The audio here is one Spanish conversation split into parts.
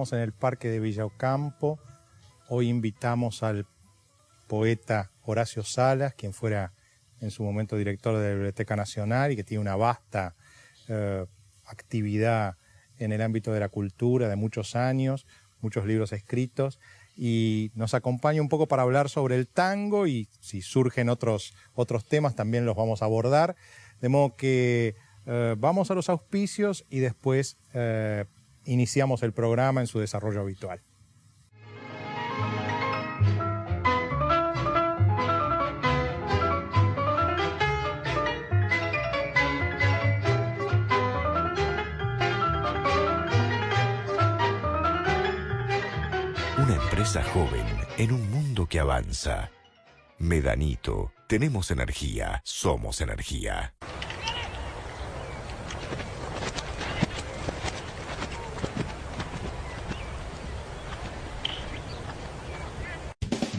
estamos en el Parque de Villa Ocampo. Hoy invitamos al poeta Horacio Salas, quien fuera en su momento director de la Biblioteca Nacional y que tiene una vasta actividad en el ámbito de la cultura de muchos años, muchos libros escritos, y nos acompaña un poco para hablar sobre el tango, y si surgen otros temas también los vamos a abordar, de modo que vamos a los auspicios y después iniciamos el programa en su desarrollo habitual. Una empresa joven en un mundo que avanza. Medanito, tenemos energía, somos energía.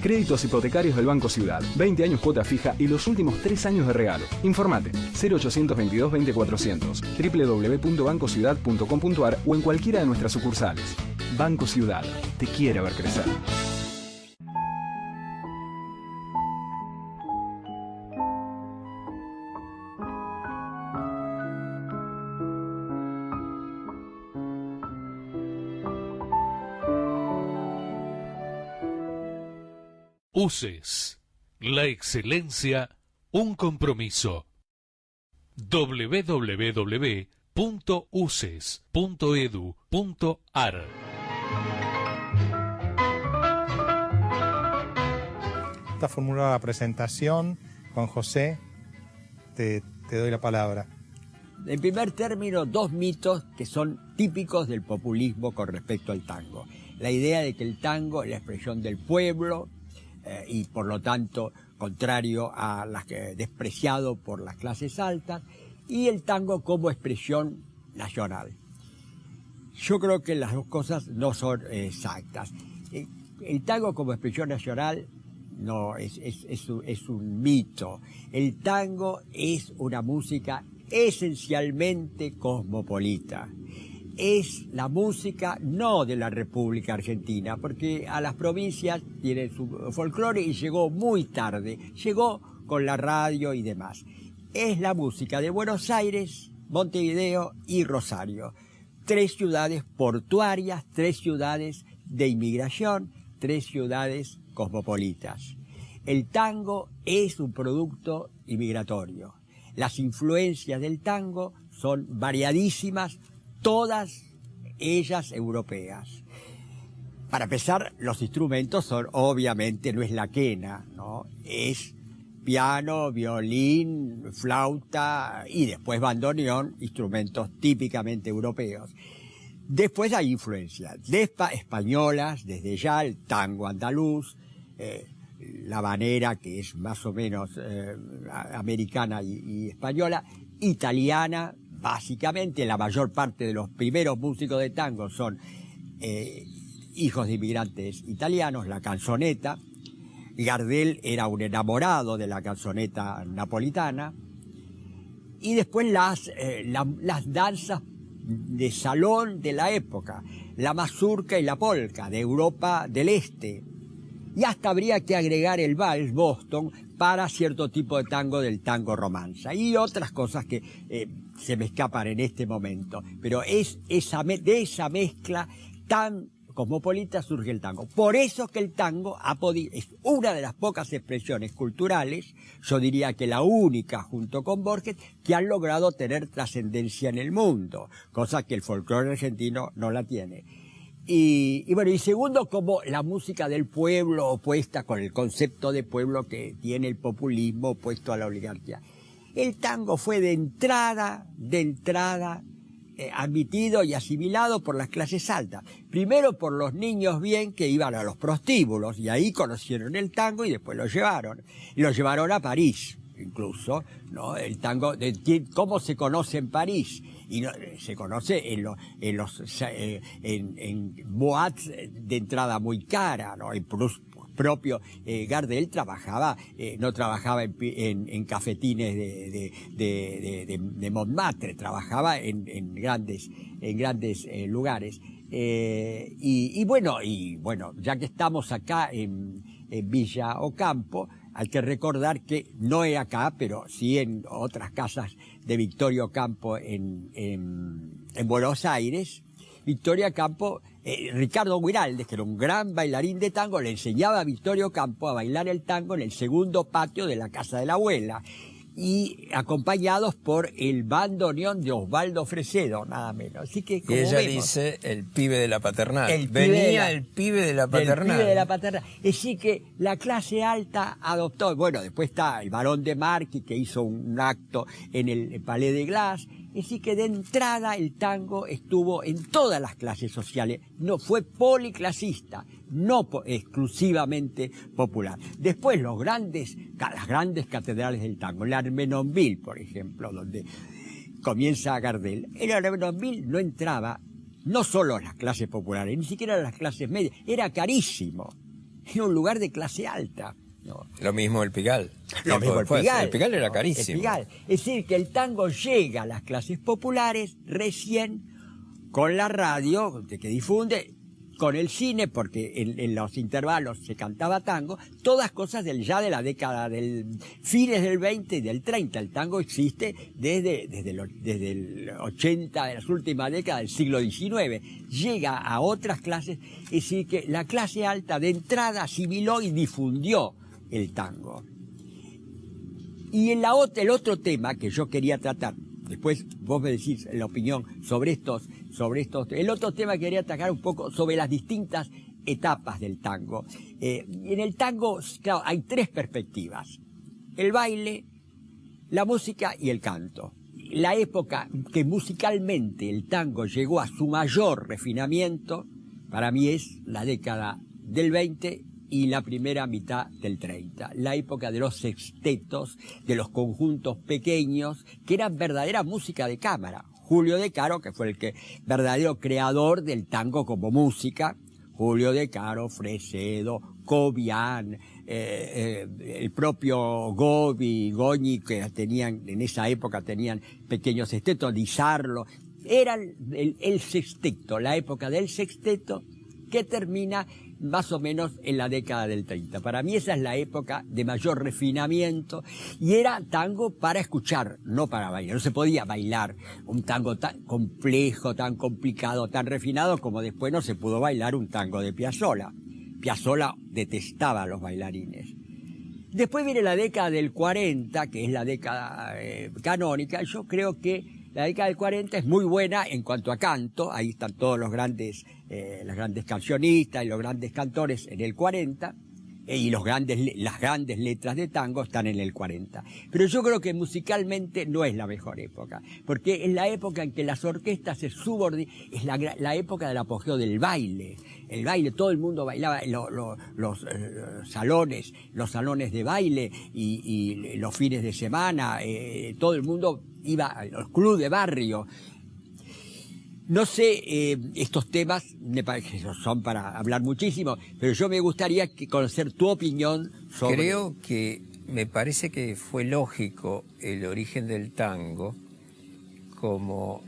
Créditos hipotecarios del Banco Ciudad. 20 años cuota fija y los últimos 3 años de regalo. Informate 0822-20400, www.bancociudad.com.ar o en cualquiera de nuestras sucursales. Banco Ciudad. Te quiere ver crecer. UCES, la excelencia, un compromiso. www.uces.edu.ar. Está formulada la presentación. Juan José, te doy la palabra. En primer término, dos mitos que son típicos del populismo con respecto al tango. La idea de que el tango es la expresión del pueblo, y por lo tanto contrario a despreciado por las clases altas, y el tango como expresión nacional. Yo creo que las dos cosas no son exactas. El tango como expresión nacional no es un mito. El tango es una música esencialmente cosmopolita. Es la música no de la República Argentina, porque a las provincias tienen su folclore y llegó muy tarde, llegó con la radio y demás. Es la música de Buenos Aires, Montevideo y Rosario. 3 ciudades portuarias, 3 ciudades de inmigración, 3 ciudades cosmopolitas. El tango es un producto inmigratorio. Las influencias del tango son variadísimas, todas ellas europeas. Para empezar, los instrumentos son, obviamente, no es la quena, ¿no? Es piano, violín, flauta y después bandoneón, instrumentos típicamente europeos. Después hay influencias españolas, desde ya el tango andaluz, la habanera, que es más o menos americana y española, italiana. Básicamente, la mayor parte de los primeros músicos de tango son hijos de inmigrantes italianos, la canzoneta. Gardel era un enamorado de la canzoneta napolitana. Y después las danzas de salón de la época, la mazurca y la polka de Europa del Este. Y hasta habría que agregar el vals Boston para cierto tipo de tango del tango romanza y otras cosas que se me escapan en este momento. Pero de esa mezcla tan cosmopolita surge el tango. Por eso que el tango es una de las pocas expresiones culturales, yo diría que la única junto con Borges, que han logrado tener trascendencia en el mundo, cosa que el folclore argentino no la tiene. Y segundo, como la música del pueblo opuesta con el concepto de pueblo que tiene el populismo opuesto a la oligarquía. El tango fue de entrada, admitido y asimilado por las clases altas. Primero por los niños bien que iban a los prostíbulos y ahí conocieron el tango y después lo llevaron. Y lo llevaron a París, incluso, ¿no? El tango, ¿cómo se conoce en París? Y no, se conoce en boîtes de entrada muy cara, ¿no? El propio Gardel no trabajaba en cafetines de Montmartre, trabajaba en grandes lugares. Y bueno, ya que estamos acá en Villa Ocampo, hay que recordar que no es acá, pero sí en otras casas de Victoria Ocampo en Buenos Aires. Victoria Ocampo, Ricardo Guiraldes, que era un gran bailarín de tango, le enseñaba a Victoria Ocampo a bailar el tango en el segundo patio de la casa de la abuela, y acompañados por el bandoneón de Osvaldo Fresedo, nada menos. Así que, como y ella vemos, dice el pibe de la paternal. el pibe de la paternal. Es decir, que la clase alta adoptó. Bueno, después está el Barón de Marchi, que hizo un acto en el Palais de Glace. Es decir, que de entrada el tango estuvo en todas las clases sociales. No fue policlasista, no exclusivamente popular. Después las grandes catedrales del tango, la Armenonville, por ejemplo, donde comienza Gardel. En la Armenonville no entraba no solo las clases populares, ni siquiera las clases medias, era carísimo. Era un lugar de clase alta. No. Lo mismo el Pigalle. Lo mismo el Pigalle. El Pigalle era carísimo. El Pigalle. Es decir, que el tango llega a las clases populares recién con la radio que difunde, con el cine, porque en los intervalos se cantaba tango, todas cosas ya de la década del fines del 20 y del 30. El tango existe desde el 80, de las últimas décadas del siglo XIX. Llega a otras clases, es decir, que la clase alta de entrada asimiló y difundió el tango. Y el otro tema que yo quería tratar, después vos me decís la opinión sobre estos, el otro tema que quería atacar un poco sobre las distintas etapas del tango. En el tango, claro, hay tres perspectivas: el baile, la música y el canto. La época que musicalmente el tango llegó a su mayor refinamiento, para mí es la década del 20 y la primera mitad del 30, la época de los sextetos, de los conjuntos pequeños, que eran verdadera música de cámara. Julio De Caro, que fue el verdadero creador del tango como música, Julio De Caro, Fresedo, Cobian, el propio Goñi, que en esa época tenían pequeños sextetos, Di Sarlo, era el sexteto, la época del sexteto, que termina más o menos en la década del 30. Para mí esa es la época de mayor refinamiento, y era tango para escuchar, no para bailar. No se podía bailar un tango tan complejo, tan complicado, tan refinado, como después no se pudo bailar un tango de Piazzolla. Piazzolla detestaba a los bailarines. Después viene la década del 40, que es la década canónica. Yo creo que la década del 40 es muy buena en cuanto a canto. Ahí están todos los grandes, las grandes cancionistas y los grandes cantores en el 40, y las grandes letras de tango están en el 40. Pero yo creo que musicalmente no es la mejor época, porque es la época en que las orquestas se subordinan, es la época del apogeo del baile. El baile, todo el mundo bailaba, los salones de baile y los fines de semana, todo el mundo iba a los clubes de barrio. No sé, estos temas me parece que son para hablar muchísimo, pero yo me gustaría conocer tu opinión sobre... Creo que me parece que fue lógico el origen del tango como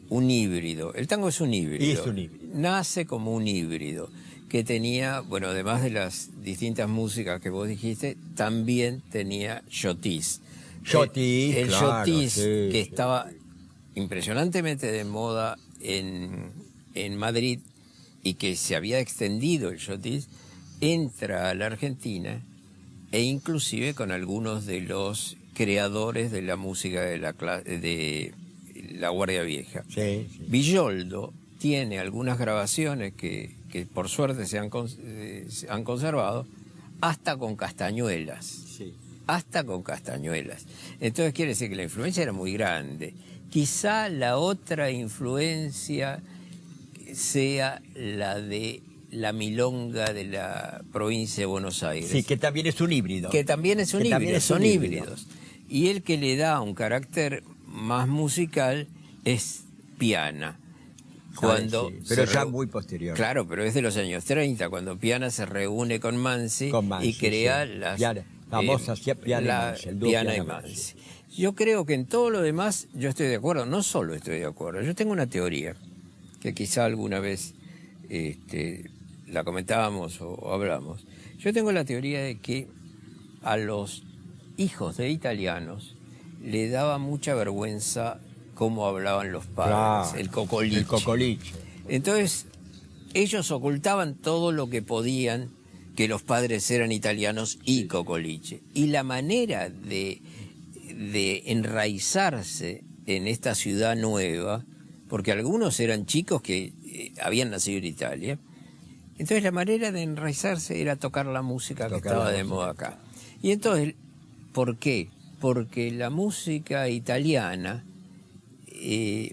un híbrido. El tango es un híbrido. Y es un híbrido. Nace como un híbrido que tenía, bueno, además de las distintas músicas que vos dijiste, también tenía chotis. El claro, chotis, sí, que estaba impresionantemente de moda en Madrid, y que se había extendido el chotis, entra a la Argentina, e inclusive con algunos de los creadores de la música de la Guardia Vieja. Sí. Villoldo tiene algunas grabaciones que por suerte se han conservado, hasta con castañuelas. Sí. Hasta con castañuelas. Entonces quiere decir que la influencia era muy grande. Quizá la otra influencia sea la de la milonga de la provincia de Buenos Aires. Sí, que también es un híbrido. Que también es un Que híbrido, también es son un híbrido. híbridos. Y el que le da un carácter más musical es Piana. Cuando sí, pero ya muy posterior. Claro, pero es de los años 30, cuando Piana se reúne con Mansi y crea las famosas Piana y Mansi. Yo creo que en todo lo demás yo estoy de acuerdo, no solo estoy de acuerdo, yo tengo una teoría que quizá alguna vez la comentábamos o hablamos. Yo tengo la teoría de que a los hijos de italianos le daba mucha vergüenza cómo hablaban los padres, Claro, el cocoliche. El cocoliche. Entonces, ellos ocultaban todo lo que podían, que los padres eran italianos y cocoliche. Y la manera de enraizarse en esta ciudad nueva, porque algunos eran chicos que habían nacido en Italia, entonces la manera de enraizarse era tocar la música que estaba de moda acá. Y entonces, ¿por qué? Porque la música italiana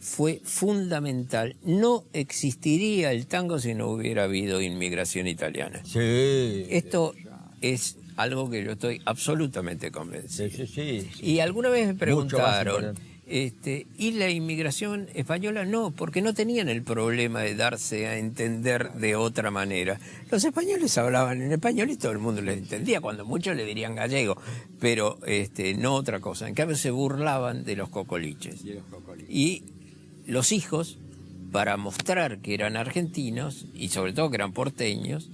fue fundamental. No existiría el tango si no hubiera habido inmigración italiana. Sí. Esto es algo que yo estoy absolutamente convencido. Sí. Y alguna vez me Mucho más preguntaron, importante. ¿y la inmigración española? No, porque no tenían el problema de darse a entender de otra manera. Los españoles hablaban en español y todo el mundo les entendía, cuando muchos le dirían gallego, pero no otra cosa. En cambio se burlaban de los cocoliches. Y los hijos, para mostrar que eran argentinos, y sobre todo que eran porteños,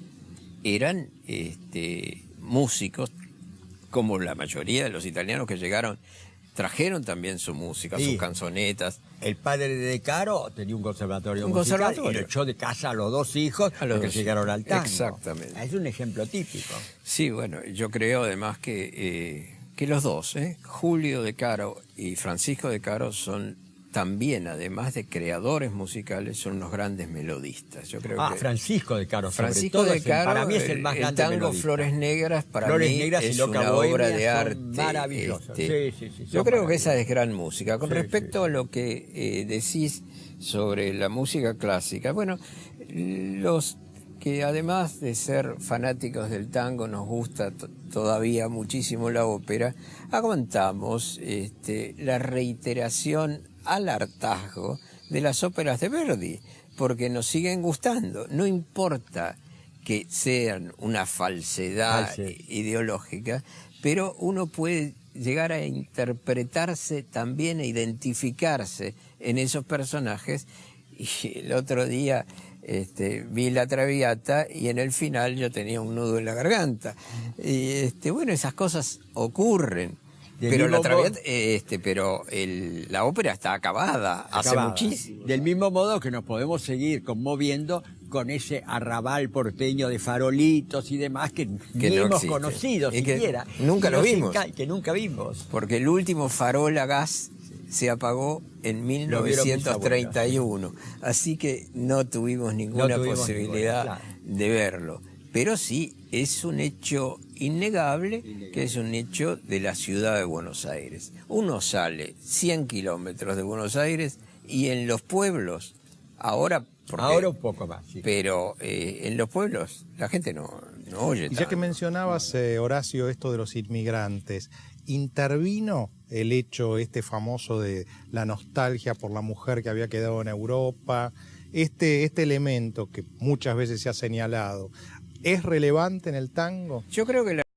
eran músicos, como la mayoría de los italianos que llegaron, trajeron también su música, Sí. sus canzonetas. El padre de De Caro tenía un conservatorio Un musical conservatorio. y lo echó de casa a los dos hijos A los porque dos llegaron al tango. Exactamente. Es un ejemplo típico. Sí, bueno, yo creo además que los dos, Julio De Caro y Francisco De Caro, son también, además de creadores musicales, son unos grandes melodistas. Yo creo que Francisco De Caro, Francisco sobre todo, De Caro, para mí es el más grande tango melodista. Flores Negras, para Flores mí Negras y es Loca una Bohemia obra de son arte. maravillosas. Sí, Yo son creo que esa maravillosas. es gran música. Con Sí, respecto a lo que decís sobre la música clásica, bueno, los que además de ser fanáticos del tango nos gusta todavía muchísimo la ópera, aguantamos la reiteración al hartazgo de las óperas de Verdi, porque nos siguen gustando, no importa que sean una falsedad ideológica, pero uno puede llegar a interpretarse también, e identificarse en esos personajes. Y el otro día vi la Traviata y en el final yo tenía un nudo en la garganta. Y bueno, esas cosas ocurren. Pero la Traviata, la ópera está acabada hace muchísimo. Del mismo modo que nos podemos seguir conmoviendo con ese arrabal porteño de farolitos y demás que ni no hemos existe. conocido Y que siquiera. nunca lo vimos. Que nunca vimos. Porque el último farol a gas se apagó en 1931. Así que no tuvimos ninguna posibilidad de verlo. Pero sí, es un hecho innegable, que es un hecho de la ciudad de Buenos Aires. Uno sale 100 kilómetros de Buenos Aires y en los pueblos, ahora un poco más, sí. Pero en los pueblos la gente no oye Y ya tanto. que mencionabas, Horacio, esto de los inmigrantes, ¿intervino el hecho famoso de la nostalgia por la mujer que había quedado en Europa? Este elemento que muchas veces se ha señalado, ¿es relevante en el tango? Yo creo que